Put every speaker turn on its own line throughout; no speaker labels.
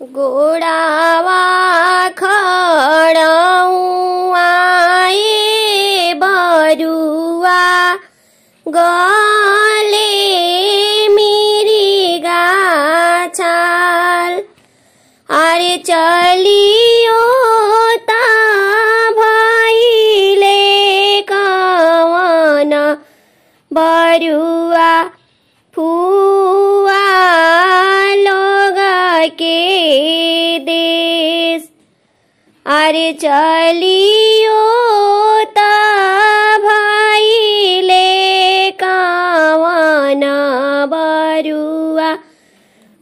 गोड़ावा खड़ाऊआए बरुआ गले मेरी गाछाल अरे चलियो ता भइले कवन बरुआ फुआ लोग के देश अरे चलियो ता भइले कवन बरुआ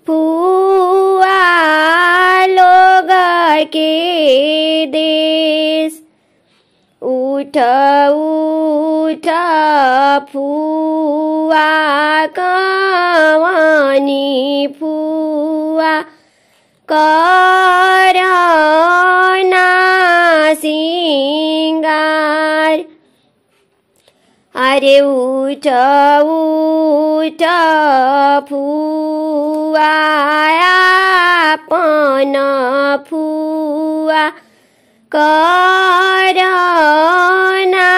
फुआ लोग के देश उठ उठ फुआ कवनी फुआ करना सिंगार अरे उठ उठ फुआ अपन फुआ करना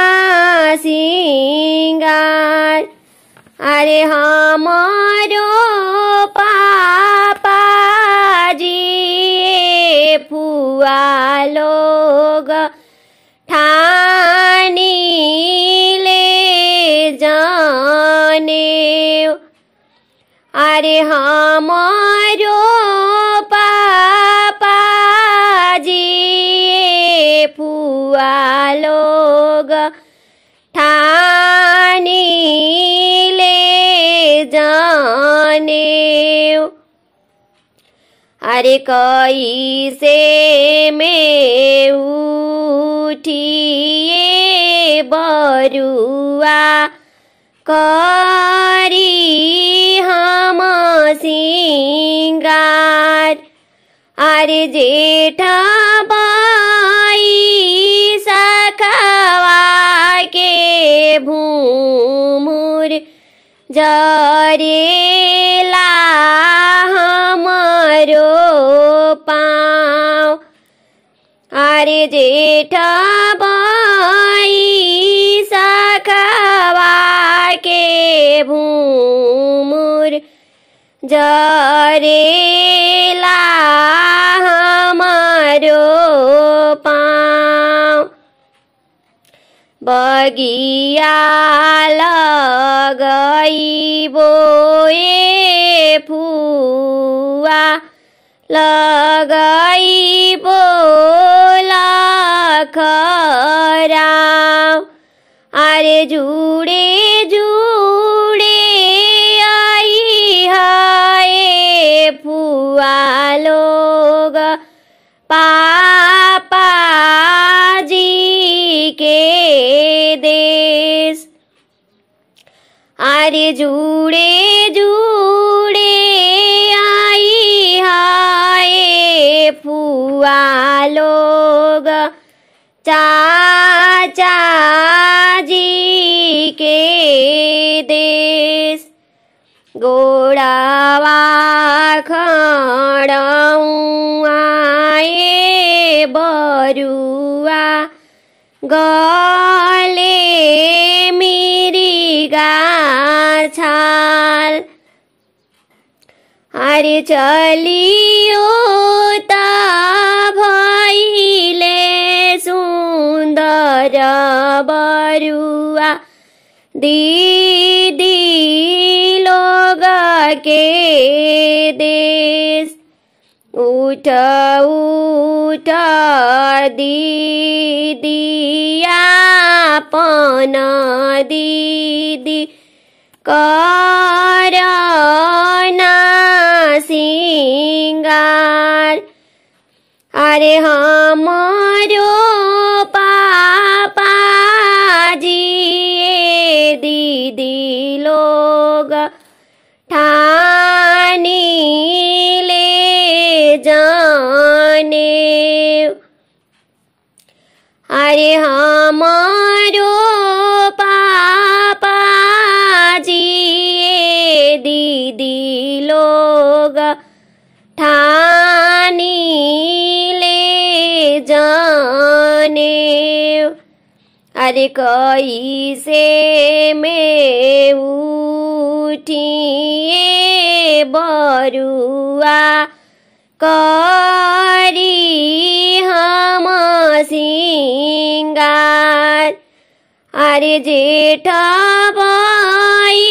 सिंगार अरे हमारो पापा जी फुआ लोग ठानी ले जाने अरे हमारो पापा जी फुआ लोग ठानी ले जाने अरे कैसे में उठिए बरुआ करी हम सिंगार अरे जेठा बाई सखवा के भूमुर जरेला हमरो पाँव अरे जेठा बाई सखवा के भूमुर जरेला हमरो पाँव बगिया लगइबो ए फुआ लगइबो लखराव अरे जुड़े जुड़े आई है फुआ लोग पापा जी के देश अरे जुड़े जुड़े आई है फुआ लोग चाचा जी के देश गोड़ावा खड़ाऊआए बरुआ गले मेरी गाछाल अरे चलियो ता भइले सुन्दर बरुआ दीदी लोग के देश उठ उठ दीदिया अपन दीदी करना सिंगार अरे हमारो पापा जी दीदी लोग ठानी ले जाने अरे हमारो पापा जी दीदी लोग ठान ले जाने। अरे कैसे में उठिए बरुआ करी हम सिंगार। अरे जेठ बई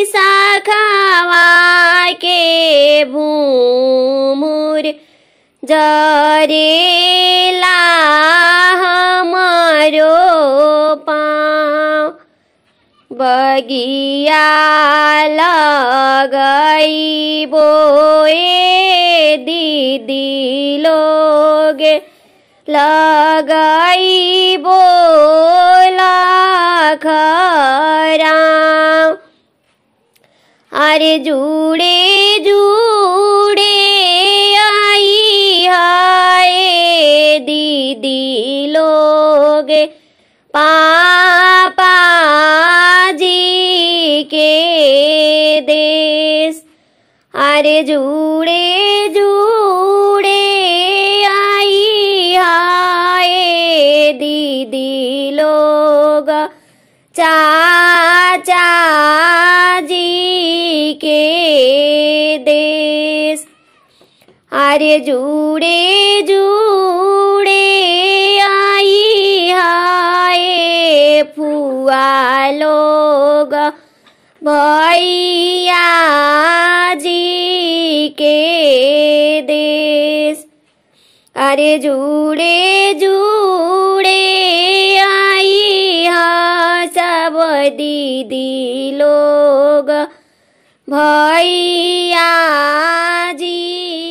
शाखावा के भूमुर जरेला हमारो पाँव। बगिया लगई बोए दीदी लोग लगई बोला खराम। अरे जुड़े जुड़े आई हाय दीदी लोग पापा जी के देश। अरे जुड़े जुड़े आई हाय दीदी लोग चाचा जी के देश। अरे जुड़े जुड़े आई हाय फुआ लोग भैया जी के देश। अरे जुड़े जुड़े आई हा सब दीदी लोग भैया जी